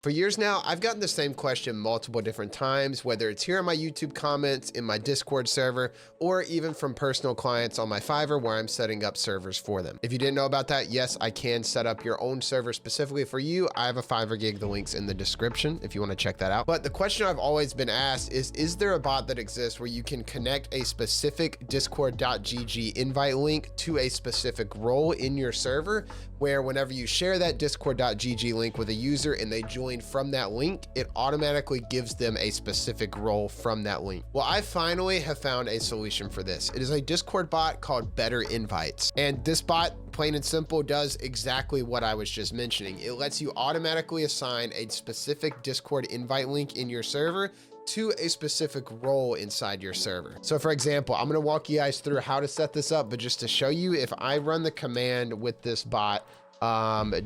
For years now, I've gotten the same question multiple different times, whether it's here in my YouTube comments, in my Discord server, or even from personal clients on my Fiverr where I'm setting up servers for them. If you didn't know about that, yes, I can set up your own server specifically for you. I have a Fiverr gig, the link's in the description if you want to check that out. But the question I've always been asked is there a bot that exists where you can connect a specific discord.gg invite link to a specific role in your server, where whenever you share that discord.gg link with a user and they join from that link, it automatically gives them a specific role from that link? Well, I finally have found a solution for this. It is a Discord bot called Better Invites. And this bot, plain and simple, does exactly what I was just mentioning. It lets you automatically assign a specific Discord invite link in your server to a specific role inside your server. So for example, I'm gonna walk you guys through how to set this up, but just to show you, if I run the command with this bot,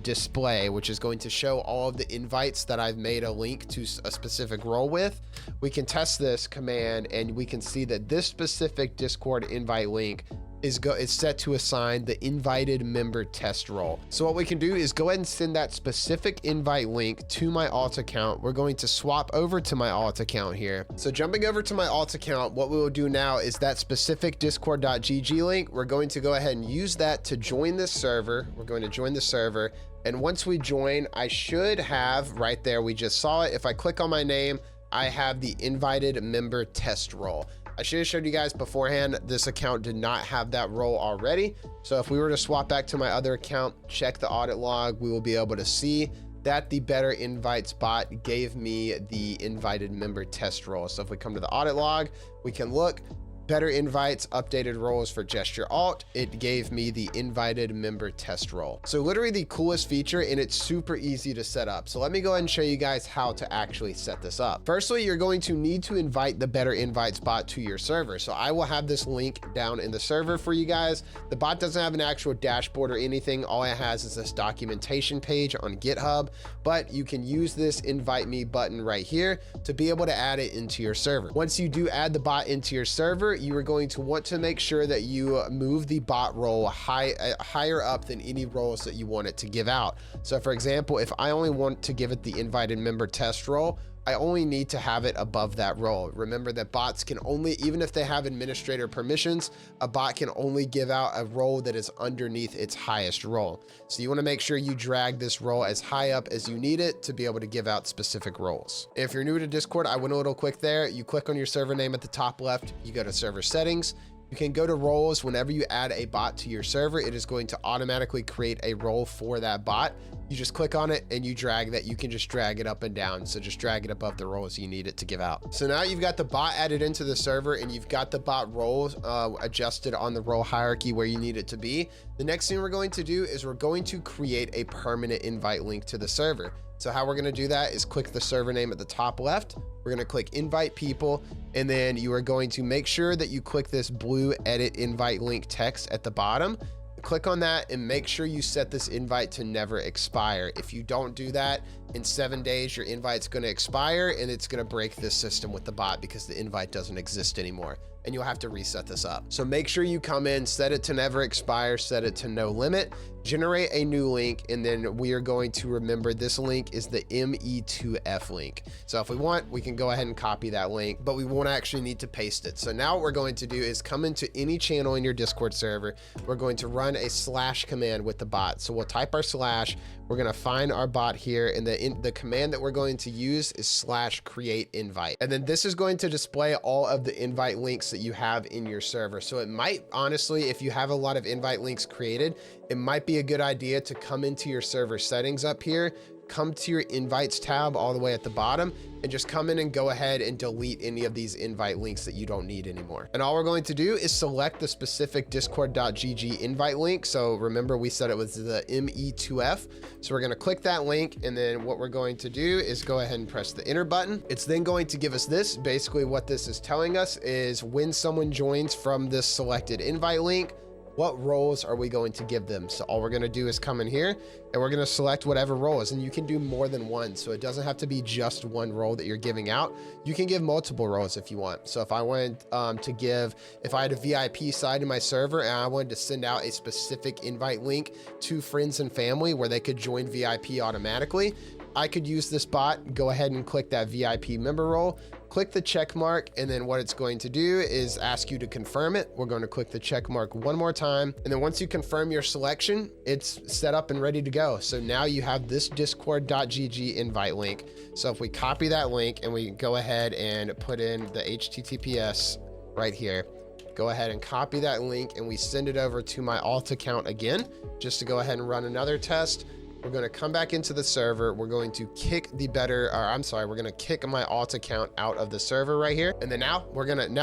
display, which is going to show all of the invites that I've made a link to a specific role with, we can test this command and we can see that this specific Discord invite link is set to assign the invited member test role. So what we can do is go ahead and send that specific invite link to my alt account. We're going to swap over to my alt account here. So jumping over to my alt account, what we will do now is that specific discord.gg link, we're going to go ahead and use that to join this server. We're going to join the server. And once we join, I should have right there, we just saw it. If I click on my name, I have the invited member test role. I should have showed you guys beforehand, this account did not have that role already. So if we were to swap back to my other account, check the audit log, we will be able to see that the Better Invites bot gave me the invited member test role. So if we come to the audit log, we can look. Better Invites updated roles for gesture alt. It gave me the invited member test role. So literally the coolest feature, and it's super easy to set up. So let me go ahead and show you guys how to actually set this up. Firstly, you're going to need to invite the Better Invites bot to your server. So I will have this link down in the server for you guys. The bot doesn't have an actual dashboard or anything. All it has is this documentation page on GitHub, but you can use this invite me button right here to be able to add it into your server. Once you do add the bot into your server, you are going to want to make sure that you move the bot role higher up than any roles that you want it to give out. So for example, if I only want to give it the invited member test role, I only need to have it above that role. Remember that bots can only, even if they have administrator permissions, a bot can only give out a role that is underneath its highest role. So you wanna make sure you drag this role as high up as you need it to be able to give out specific roles. If you're new to Discord, I went a little quick there. You click on your server name at the top left, you go to server settings. You can go to roles. Whenever you add a bot to your server, it is going to automatically create a role for that bot. You just click on it and you drag that. You can just drag it up and down. So just drag it above the roles you need it to give out. So now you've got the bot added into the server and you've got the bot roles adjusted on the role hierarchy where you need it to be. The next thing we're going to do is we're going to create a permanent invite link to the server. So how we're going to do that is click the server name at the top left. We're going to click invite people, and then you are going to make sure that you click this blue edit invite link text at the bottom. Click on that and make sure you set this invite to never expire. If you don't do that, in 7 days, your invite's going to expire and it's going to break this system with the bot because the invite doesn't exist anymore. And you'll have to reset this up. So make sure you come in, set it to never expire, set it to no limit, generate a new link, and then we are going to remember this link is the ME2F link. So if we want, we can go ahead and copy that link, but we won't actually need to paste it. So now what we're going to do is come into any channel in your Discord server. We're going to run a slash command with the bot. So we'll type our slash, we're going to find our bot here, and the command that we're going to use is slash create invite. And then this is going to display all of the invite links that you have in your server. So it might, honestly, if you have a lot of invite links created, it might be a good idea to come into your server settings up here, come to your invites tab all the way at the bottom, and just come in and go ahead and delete any of these invite links that you don't need anymore. And all we're going to do is select the specific discord.gg invite link. So remember, we said it was the ME2F. So we're going to click that link, and then what we're going to do is go ahead and press the enter button. It's then going to give us this. Basically what this is telling us is when someone joins from this selected invite link, what roles are we going to give them? So all we're going to do is come in here and we're going to select whatever roles, and you can do more than one. So it doesn't have to be just one role that you're giving out. You can give multiple roles if you want. So if I wanted if I had a VIP side in my server and I wanted to send out a specific invite link to friends and family where they could join VIP automatically, I could use this bot, go ahead and click that VIP member role, click the check mark, and then what it's going to do is ask you to confirm it. We're going to click the check mark one more time. And then once you confirm your selection, it's set up and ready to go. So now you have this discord.gg invite link. So if we copy that link and we go ahead and put in the HTTPS right here, go ahead and copy that link and we send it over to my alt account again, just to go ahead and run another test. We're going to come back into the server. We're going to kick we're going to kick my alt account out of the server right here. And then now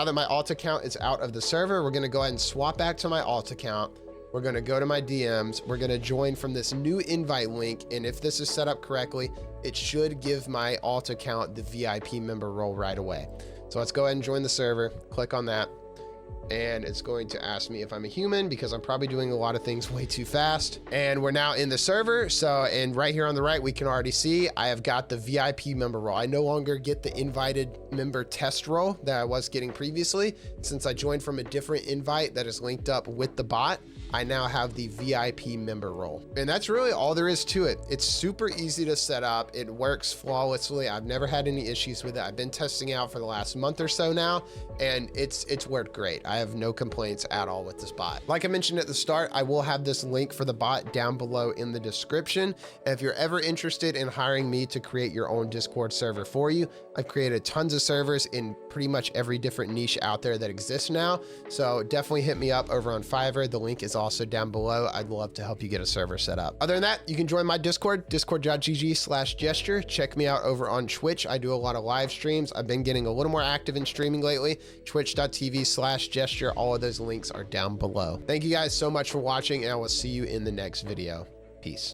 that my alt account is out of the server, we're going to go ahead and swap back to my alt account. We're going to go to my DMs. We're going to join from this new invite link. And if this is set up correctly, it should give my alt account the VIP member role right away. So let's go ahead and join the server. Click on that. And it's going to ask me if I'm a human because I'm probably doing a lot of things way too fast. And we're now in the server. So, and right here on the right, we can already see I have got the VIP member role. I no longer get the invited member test role that I was getting previously. Since I joined from a different invite that is linked up with the bot, I now have the VIP member role. And that's really all there is to it. It's super easy to set up. It works flawlessly. I've never had any issues with it. I've been testing out for the last month or so now, and it's worked great. I have no complaints at all with this bot. Like I mentioned at the start, I will have this link for the bot down below in the description. And if you're ever interested in hiring me to create your own Discord server for you, I've created tons of servers in pretty much every different niche out there that exists now. So definitely hit me up over on Fiverr. The link is also down below. I'd love to help you get a server set up. Other than that, you can join my Discord, discord.gg/gesture. Check me out over on Twitch. I do a lot of live streams. I've been getting a little more active in streaming lately. Twitch.tv/gesture. All of those links are down below. Thank you guys so much for watching, and I will see you in the next video. Peace.